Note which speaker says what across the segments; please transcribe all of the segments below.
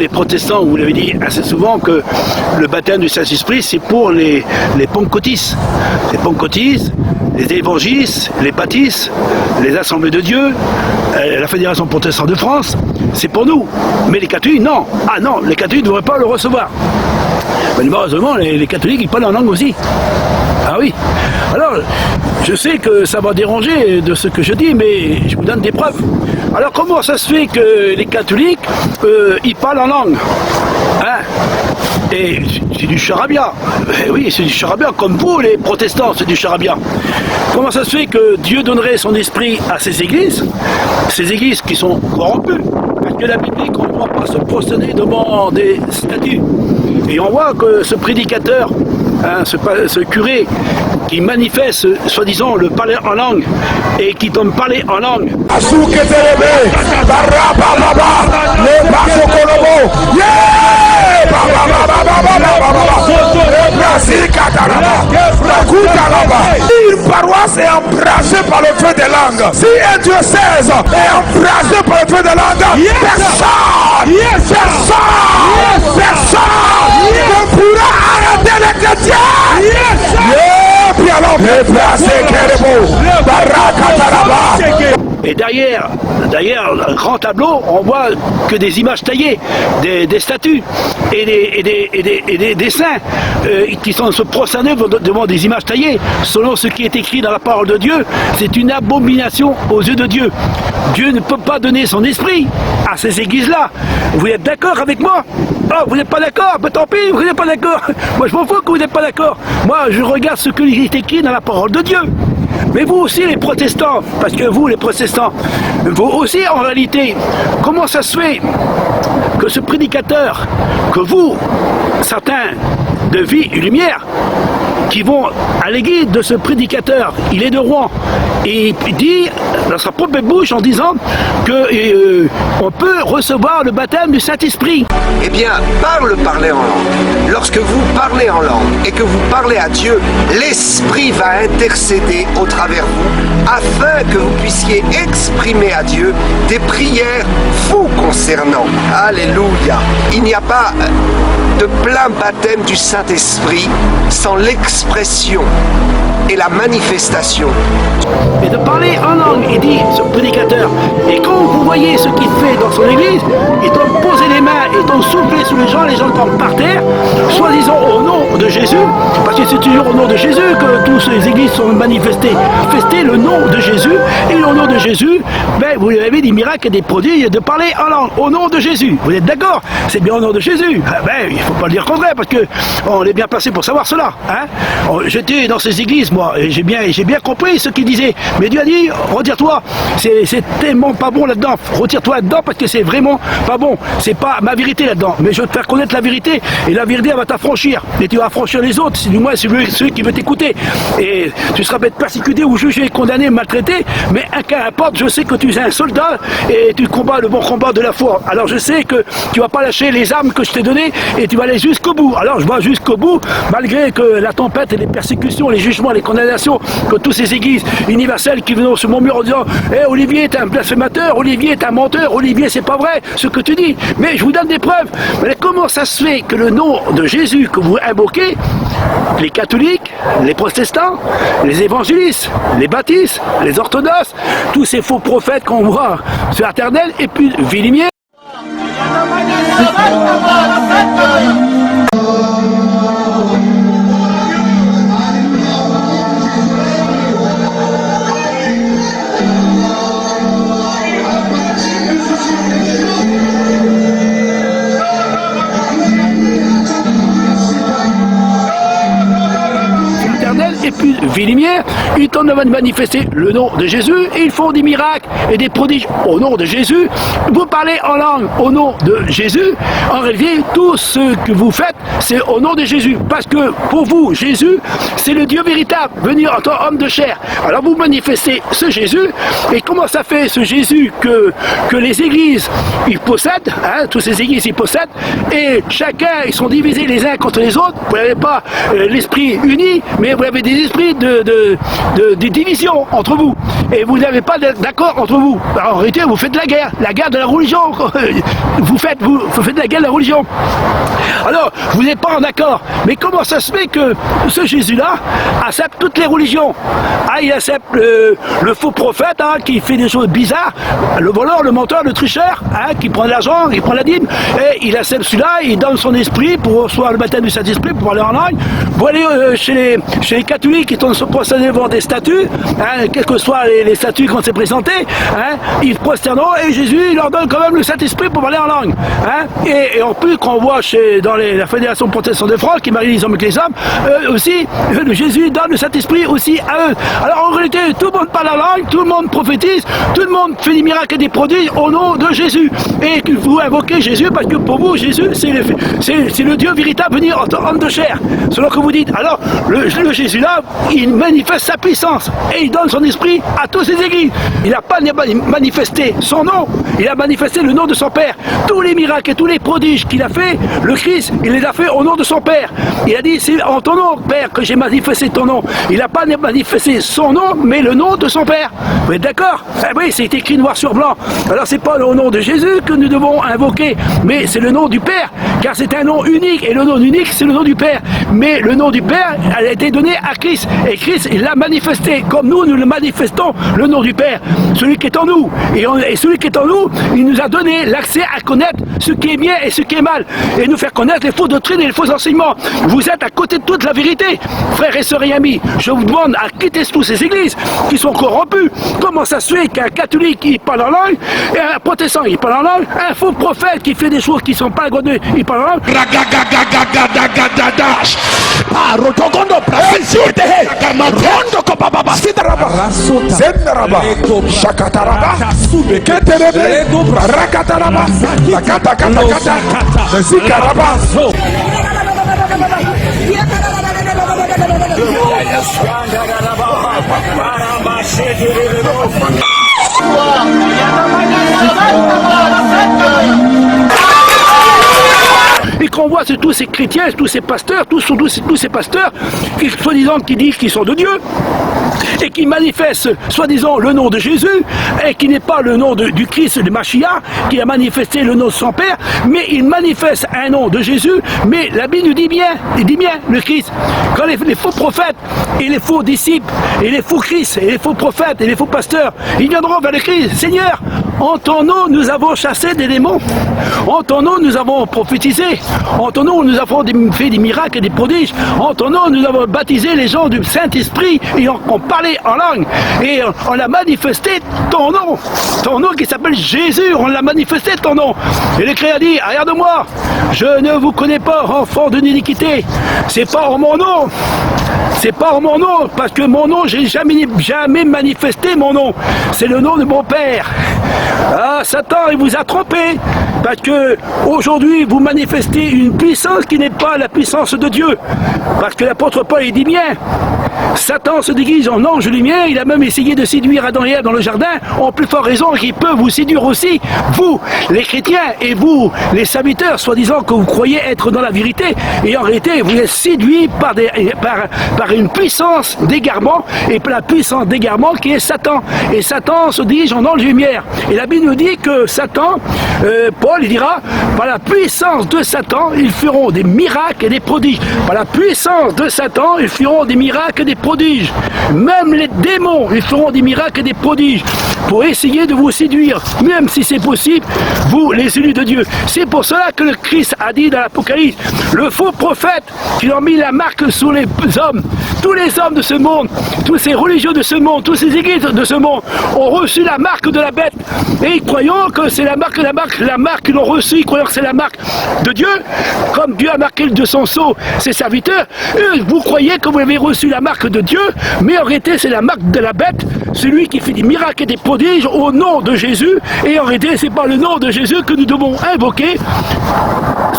Speaker 1: les protestants, vous l'avez dit assez souvent, que le baptême du Saint-Esprit, c'est pour les pentecôtistes. Les pentecôtistes, les évangélistes, les baptistes, les assemblées de Dieu, la Fédération protestante de France, c'est pour nous. Mais les catholiques, non. Ah non, les catholiques ne devraient pas le recevoir. Mais malheureusement, les catholiques, ils parlent en langue aussi. Ah oui. Alors, je sais que ça va déranger de ce que je dis, mais je vous donne des preuves. Alors, comment ça se fait que les catholiques, ils parlent en langue, hein? Et c'est du charabia. Oui, c'est du charabia, comme vous, les protestants, c'est du charabia. Comment ça se fait que Dieu donnerait son esprit à ces églises qui sont corrompues? Parce que la Bible dit qu'on ne doit pas se prosterner devant des statues. Et on voit que ce prédicateur, hein, ce curé qui manifeste soi-disant le parler en langue et qui tombe parler en langue.
Speaker 2: Une paroisse est embrasée par le feu des langues. Si un diocèse est embrasé par le feu des langues, personne ne pourra arrêter les chrétiens. Puis alors,
Speaker 1: et derrière le grand tableau, on voit que des images taillées, des statues et des dessins qui sont se prosterner devant des images taillées. Selon ce qui est écrit dans la parole de Dieu, c'est une abomination aux yeux de Dieu. Dieu ne peut pas donner son esprit à ces églises-là. Vous êtes d'accord avec moi? Oh, vous n'êtes pas d'accord? Ben tant pis, vous n'êtes pas d'accord. Moi, je m'en fous que vous n'êtes pas d'accord. Moi, je regarde ce qui est écrit dans la parole de Dieu. Mais vous aussi, les protestants, parce que vous, les protestants, vous aussi, en réalité, comment ça se fait que ce prédicateur, que vous, certains de vie et lumière, qui vont à l'église de ce prédicateur, il est de Rouen, et il dit dans sa propre bouche en disant que on peut recevoir le baptême du Saint-Esprit.
Speaker 3: Eh bien, par le parler en langue, lorsque vous parlez en langue et que vous parlez à Dieu, l'Esprit va intercéder au travers vous afin que vous puissiez exprimer à Dieu des prières vous concernant. Alléluia. Il n'y a pas de plein baptême du Saint-Esprit sans l'expression et la manifestation.
Speaker 1: Et de parler en langue, il dit, ce prédicateur. Et quand vous voyez ce qu'il fait dans son église, il tombe poser les mains et tombe souffler sur les gens tombent par terre, soi-disant au nom de Jésus, parce que c'est toujours au nom de Jésus que toutes ces églises sont manifestées. Fester le nom de Jésus, et au nom de Jésus, ben, vous avez des miracles et des prodiges de parler en langue, au nom de Jésus. Vous êtes d'accord? C'est bien au nom de Jésus. Ben, il ne faut pas le dire contraire, parce que on est bien placé pour savoir cela. Hein? J'étais dans ces églises, moi, et j'ai bien compris ce qu'il disait. Mais Dieu a dit, retire-toi, c'est tellement pas bon là-dedans, retire-toi là-dedans parce que c'est vraiment pas bon. C'est pas ma vérité là-dedans, mais je vais te faire connaître la vérité, et la vérité elle va t'affranchir, et tu vas affranchir les autres, du moins ceux qui veulent t'écouter. Et tu seras peut-être persécuté ou jugé, condamné, maltraité, mais qu'importe, je sais que tu es un soldat et tu combats le bon combat de la foi. Alors je sais que tu vas pas lâcher les armes que je t'ai données et tu vas aller jusqu'au bout. Alors je vais jusqu'au bout, malgré que la tempête et les persécutions, les jugements, les condamnations, que toutes ces églises universelles qui viennent sur mon mur en disant « Olivier est un blasphémateur, Olivier est un menteur, Olivier c'est pas vrai ce que tu dis ». Mais je vous donne des preuves. Mais comment ça se fait que le nom de Jésus que vous invoquez, les catholiques, les protestants, les évangélistes, les baptistes, les orthodoxes, tous ces faux prophètes qu'on voit sur Internet, et puis Villimier. Et puis Villimier, ils tentent de manifester le nom de Jésus, et ils font des miracles et des prodiges au nom de Jésus. Vous parlez en langue au nom de Jésus, en réalité, tout ce que vous faites, c'est au nom de Jésus. Parce que pour vous, Jésus, c'est le Dieu véritable, venu en tant qu'homme de chair. Alors vous manifestez ce Jésus, et comment ça fait ce Jésus que les églises, ils possèdent, hein, toutes ces églises, ils possèdent, et chacun, ils sont divisés les uns contre les autres. Vous n'avez pas l'esprit uni, mais vous avez des esprits des divisions entre vous. Et vous n'avez pas d'accord entre vous. Alors, en réalité, vous faites la guerre de la religion. Vous faites la guerre de la religion. Alors, vous n'êtes pas en accord. Mais comment ça se fait que ce Jésus-là accepte toutes les religions? Ah, il accepte le faux prophète qui fait des choses bizarres, le voleur, le menteur, le tricheur, qui prend de l'argent, qui prend la dîme, et il accepte celui-là, il donne son esprit pour recevoir le baptême du Saint-Esprit, pour aller en langue. Vous allez chez les catholiques qui se prosternent devant des statues, quelles que soient les statues qu'on s'est présentées, ils se prosternent et Jésus il leur donne quand même le Saint-Esprit pour parler en langue. Et en plus, qu'on voit dans la Fédération protestante de France, qui marie les hommes avec les hommes, aussi, Jésus donne le Saint-Esprit aussi à eux. Alors en réalité, tout le monde parle en langue, tout le monde prophétise, tout le monde fait des miracles et des prodiges au nom de Jésus. Et que vous invoquez Jésus parce que pour vous, Jésus, c'est le Dieu véritable venu en homme de chair. Selon que vous dites. Alors, le Jésus-là, il manifeste sa puissance et il donne son esprit à toutes ses églises. Il n'a pas manifesté son nom, il a manifesté le nom de son Père. Tous les miracles et tous les prodiges qu'il a fait, le Christ, il les a fait au nom de son Père. Il a dit, c'est en ton nom, Père, que j'ai manifesté ton nom. Il n'a pas manifesté son nom, mais le nom de son Père. Vous êtes d'accord? Oui, c'est écrit noir sur blanc. Alors, c'est pas le nom de Jésus que nous devons invoquer, mais c'est le nom du Père, car c'est un nom unique, et le nom unique, c'est le nom du Père. Mais le nom du Père a été donné à Christ, et Christ, il l'a manifesté, comme nous le manifestons, le nom du Père, celui qui est en nous. Et celui qui est en nous, il nous a donné l'accès à connaître ce qui est bien et ce qui est mal, et nous faire connaître les fausses doctrines et les faux enseignements. Vous êtes à côté de toute la vérité, frères et sœurs et amis. Je vous demande à quitter toutes ces églises qui sont corrompues. Comment ça se fait qu'un catholique il parle en langue, et un protestant il parle en langue, un faux prophète qui fait des choses qui ne sont pas godées, il parle en langue. Et qu'on voit tous ces chrétiens, tous ces pasteurs, tous ces pasteurs qui soi-disant qui disent qu'ils sont de Dieu et qui manifestent soi-disant le nom de Jésus et qui n'est pas le nom du Christ, de Mashiach, qui a manifesté le nom de son Père, mais il manifeste un nom de Jésus, mais la Bible nous dit bien, le Christ. Quand les faux prophètes et les faux disciples et les faux Christ et les faux prophètes et les faux pasteurs, ils viendront vers le Christ. Seigneur, en ton nom nous avons chassé des démons, en ton nom nous avons prophétisé, en ton nom nous avons fait des miracles et des prodiges, en ton nom nous avons baptisé les gens du Saint-Esprit et on parlait en langue et on a manifesté ton nom qui s'appelle Jésus, on l'a manifesté ton nom. Et le Christ a dit, regarde-moi, je ne vous connais pas, enfant de l'iniquité, c'est pas en mon nom. C'est pas en mon nom, parce que mon nom, j'ai jamais manifesté mon nom. C'est le nom de mon Père. Ah, Satan, il vous a trompé, parce que aujourd'hui, vous manifestez une puissance qui n'est pas la puissance de Dieu. Parce que l'apôtre Paul, il dit bien, Satan se déguise en ange lumière, il a même essayé de séduire Adam et Ève dans le jardin, en plus forte raison qu'il peut vous séduire aussi, vous, les chrétiens, et vous, les serviteurs, soi-disant que vous croyez être dans la vérité, et en réalité, vous êtes séduits par une puissance d'égarement, et par la puissance d'égarement qui est Satan. Et Satan se dirige en ange lumière. Et la Bible nous dit que Satan, Paul, il dira, par la puissance de Satan, ils feront des miracles et des prodiges. Par la puissance de Satan, ils feront des miracles et des prodiges. Même les démons, ils feront des miracles et des prodiges pour essayer de vous séduire, même si c'est possible, vous, les élus de Dieu. C'est pour cela que le Christ a dit dans l'Apocalypse, le faux prophète qui a mis la marque sur les hommes, tous les hommes de ce monde, tous ces religieux de ce monde, toutes ces églises de ce monde ont reçu la marque de la bête. Et croyant que c'est la marque qu'ils ont reçue, croyant que c'est la marque de Dieu, comme Dieu a marqué de son sceau ses serviteurs, vous croyez que vous avez reçu la marque de Dieu, mais en réalité c'est la marque de la bête, celui qui fait des miracles et des prodiges au nom de Jésus, et en réalité c'est pas le nom de Jésus que nous devons invoquer,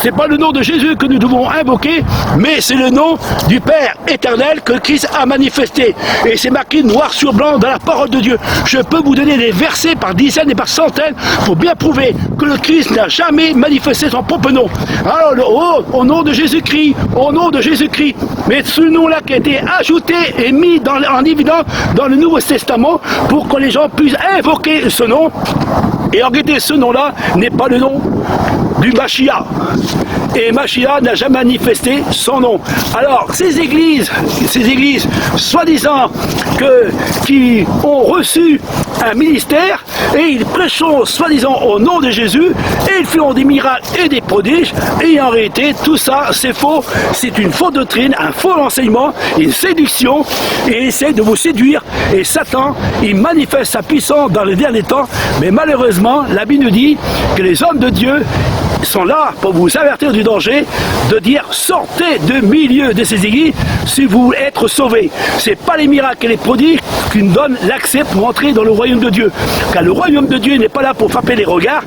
Speaker 1: c'est pas le nom de Jésus que nous devons invoquer, mais c'est le nom du Père éternel que Christ a manifesté. Et c'est marqué noir sur blanc dans la parole de Dieu. Je peux vous donner des versets par dizaines et par centaines pour bien prouver que le Christ n'a jamais manifesté son propre nom. Alors, au nom de Jésus-Christ, au nom de Jésus-Christ, mais ce nom-là qui a été ajouté et mis en évidence dans le Nouveau Testament pour que les gens puissent invoquer ce nom. Et en réalité, ce nom-là n'est pas le nom du Mashiach. Et Mashiach n'a jamais manifesté son nom. Alors, ces églises soi-disant qui ont reçu un ministère, et ils prêchent soi-disant au nom de Jésus, et ils font des miracles et des prodiges, et en réalité, tout ça, c'est faux, c'est une fausse doctrine, un faux enseignement, une séduction, et ils essaient de vous séduire, et Satan, il manifeste sa puissance dans les derniers temps, mais malheureusement, la Bible nous dit que les hommes de Dieu sont là pour vous avertir du danger, de dire sortez de milieu de ces églises si vous voulez être sauvés. Ce n'est pas les miracles et les prodiges qui nous donnent l'accès pour entrer dans le royaume de Dieu. Car le royaume de Dieu n'est pas là pour frapper les regards,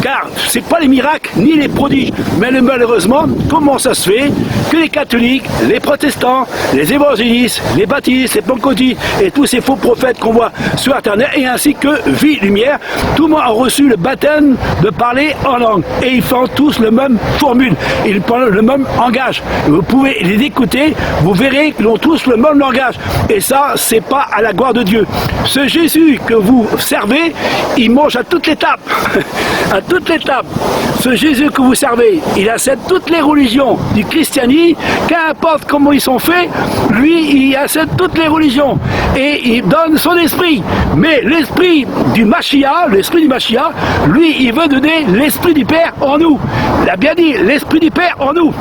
Speaker 1: car ce n'est pas les miracles ni les prodiges. Mais malheureusement, comment ça se fait que les catholiques, les protestants, les évangélistes, les baptistes, les pentecôtistes et tous ces faux prophètes qu'on voit sur Internet, et ainsi que Vie Lumière, tout le monde a reçu le baptême de parler en langue. Et ils font tous la même formule, ils parlent le même langage. Vous pouvez les écouter, vous verrez qu'ils ont tous le même langage. Et ça, c'est pas à la gloire de Dieu. Ce Jésus que vous servez, il mange à toutes les tables. À toutes les tables. Ce Jésus que vous servez, il accepte toutes les religions du christianisme, qu'importe comment ils sont faits, lui, il accepte toutes les religions. Et il donne son esprit. Mais l'esprit du Mashiach, lui, il veut donner l'esprit du Père en nous. Il a bien dit, l'esprit du Père en nous.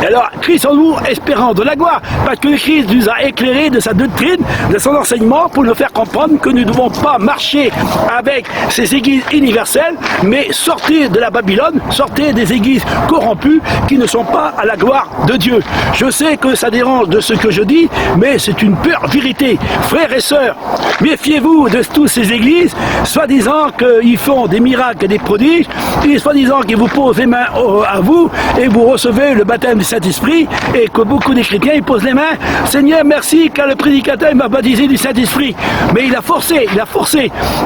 Speaker 1: Et alors, Christ en nous, espérant de la gloire, parce que Christ nous a éclairé de sa doctrine, de son enseignement, pour nous faire comprendre que nous ne devons pas marcher avec ces églises universelles, mais sortir de la Babylone, sortir des églises corrompues qui ne sont pas à la gloire de Dieu. Je sais que ça dérange de ce que je dis, mais c'est une pure vérité. Frères et sœurs, méfiez-vous de toutes ces églises, soi-disant qu'ils font des miracles et des prodiges, et soi-disant qu'ils vous posent les mains à vous, et vous recevez le baptême du Saint-Esprit, et que beaucoup des chrétiens ils posent les mains. Seigneur, merci, car le prédicateur m'a baptisé du Saint-Esprit. Mais il a forcé.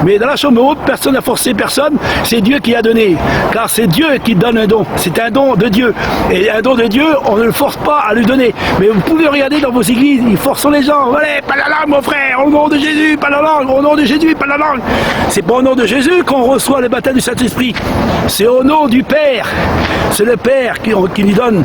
Speaker 1: Mais dans la chambre haute, personne n'a forcé personne, c'est Dieu qui a donné. Car c'est Dieu qui donne un don. C'est un don de Dieu. Et un don de Dieu, on ne le force pas à le donner. Mais vous pouvez regarder dans vos églises, ils forcent les gens. Allez, pas la langue, mon frère, au nom de Jésus, pas la langue, au nom de Jésus, pas la langue. C'est pas au nom de Jésus qu'on reçoit le baptême du Saint-Esprit. C'est au nom du Père. C'est le Père qui lui donne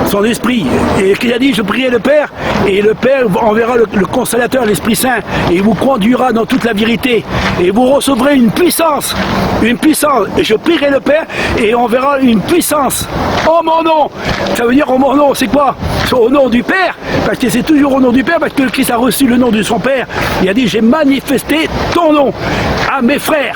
Speaker 1: son esprit. Et qu'il a dit, je priais le Père, et le Père enverra le Consolateur, l'Esprit Saint, et il vous conduira dans toute la vérité. Et vous recevrez une puissance. Et je prierai le Père, et on verra une puissance. En mon nom. Ça veut dire en mon nom, c'est quoi? C'est au nom du Père, parce que c'est toujours au nom du Père, parce que Christ a reçu le nom de son Père. Il a dit, j'ai manifesté ton nom à mes frères.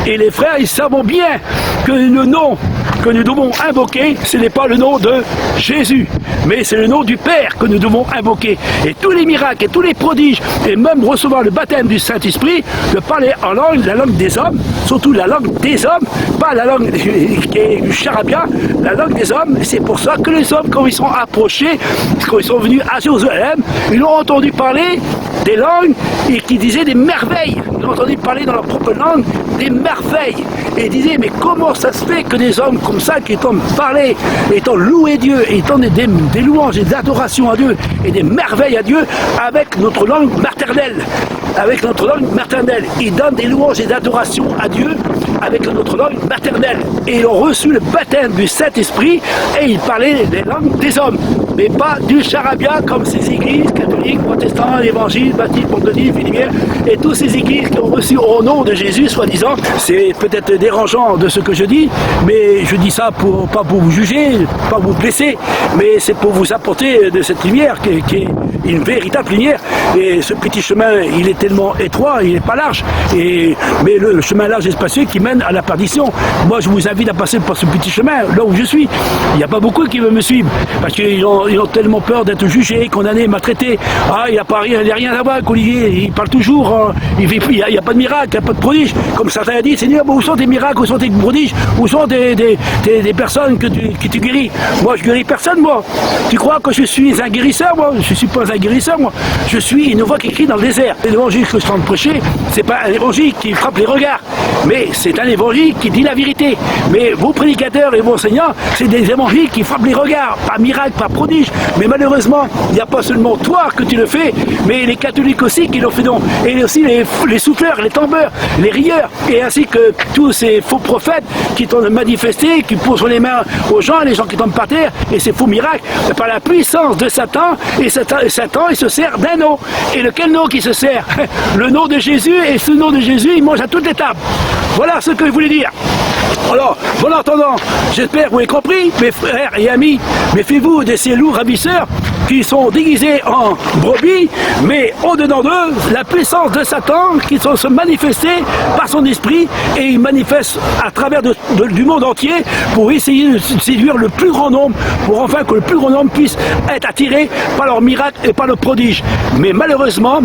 Speaker 1: Et les frères, ils savent bien que le nom que nous devons invoquer, ce n'est pas le nom de Jésus, mais c'est le nom du Père que nous devons invoquer. Et tous les miracles et tous les prodiges, et même recevoir le baptême du Saint-Esprit, de parler en langue, la langue des hommes, surtout la langue des hommes, pas la langue qui est du charabia, la langue des hommes. C'est pour ça que les hommes, quand ils sont approchés, quand ils sont venus à Jérusalem, ils ont entendu parler des langues et qui disaient des merveilles. Ils ont entendu parler dans leur propre langue des merveilles. Et ils disaient, mais comment ça se fait que des hommes comme ça, qui étant parler, étant louer Dieu, étant des louanges et des adorations à Dieu, et des merveilles à Dieu, avec notre langue maternelle. Avec notre langue maternelle. Ils donnent des louanges et d'adorations à Dieu avec notre langue maternelle. Et ils ont reçu le baptême du Saint-Esprit et ils parlaient les langues des hommes. Mais pas du charabia comme ces églises catholiques, protestants, évangiles, baptistes, pentecôtistes, Vie-Lumière, et toutes ces églises qui ont reçu au nom de Jésus, soi-disant. C'est peut-être dérangeant de ce que je dis, mais je dis ça pas pour vous juger, pas vous blesser, mais c'est pour vous apporter de cette lumière qui est une véritable lumière. Et ce petit chemin, il est tellement étroit, il n'est pas large, mais le chemin large et spacieux qui mène mène à la perdition. Moi, je vous invite à passer par ce petit chemin, là où je suis. Il n'y a pas beaucoup qui veulent me suivre, parce qu'ils ont tellement peur d'être jugés, condamnés, maltraités. Ah, il n'y a rien à voir avec Olivier, il parle toujours, il n'y a pas de miracle, il n'y a pas de prodige. Comme certains disent, Seigneur, où sont tes miracles, où sont tes prodiges, où sont des personnes que tu guéris? Moi, je guéris personne, moi. Tu crois que je suis un guérisseur, moi? Je ne suis pas un guérisseur, moi. Je suis une voix qui crie dans le désert. L'évangile que je suis en train de prêcher, c'est pas un évangile qui frappe les regards, mais c'est un évangile qui dit la vérité. Mais vos prédicateurs et vos enseignants, c'est des évangiles qui frappent les regards, pas miracle, pas prodige. Mais malheureusement, il n'y a pas seulement toi que tu le fais, mais les catholiques aussi qui le font donc. Et aussi les souffleurs, les tombeurs, les rieurs, et ainsi que tous ces faux prophètes qui t'ont manifesté, qui posent les mains aux gens, les gens qui tombent par terre, et ces faux miracles, par la puissance de Satan, et Satan, il se sert d'un nom. Et lequel nom qui se sert? Le nom de Jésus, et ce nom de Jésus, il mange à toutes les tables. Voilà ce que je voulais dire. Alors, bon entendant, j'espère que vous avez compris, mes frères et amis, méfiez-vous de ces loups ravisseurs qui sont déguisés en brebis, mais au-dedans d'eux, la puissance de Satan qui sont se manifester par son esprit, et il manifeste à travers du monde entier pour essayer de séduire le plus grand nombre, pour enfin que le plus grand nombre puisse être attiré par leur miracle et par le prodige. Mais malheureusement,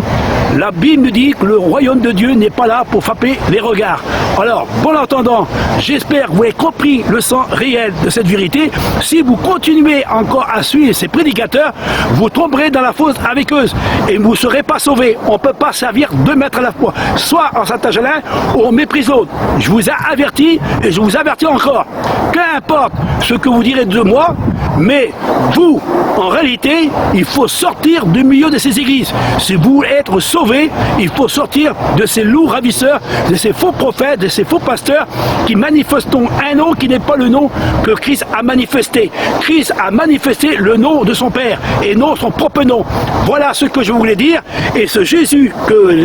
Speaker 1: la Bible nous dit que le royaume de Dieu n'est pas là pour frapper les regards. Alors, bon entendant, j'espère que vous avez compris le sens réel de cette vérité. Si vous continuez encore à suivre ces prédicateurs, vous tomberez dans la fosse avec eux et vous ne serez pas sauvés. On ne peut pas servir 2 maîtres à la fois, soit en Saint-Agelin ou on méprise l'autre. Je vous ai averti et je vous avertis encore. Qu'importe ce que vous direz de moi, mais vous, en réalité, il faut sortir du milieu de ces églises. Si vous voulez être sauvés, il faut sortir de ces loups ravisseurs, de ces faux prophètes, de ces faux pasteurs qui manifestent un nom qui n'est pas le nom que Christ a manifesté. Christ a manifesté le nom de son Père et non son propre nom. Voilà ce que je voulais dire. Et ce Jésus que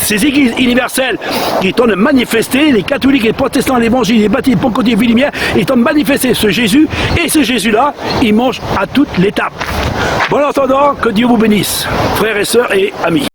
Speaker 1: ces églises universelles qui tentent de manifester, les catholiques, les protestants, l'évangile, les baptistes, Pentecôtiers, Villimiens, ils tentent de manifester ce Jésus, et ce Jésus-là, il mange à toutes les tables. Bon entendant, que Dieu vous bénisse, frères et sœurs et amis.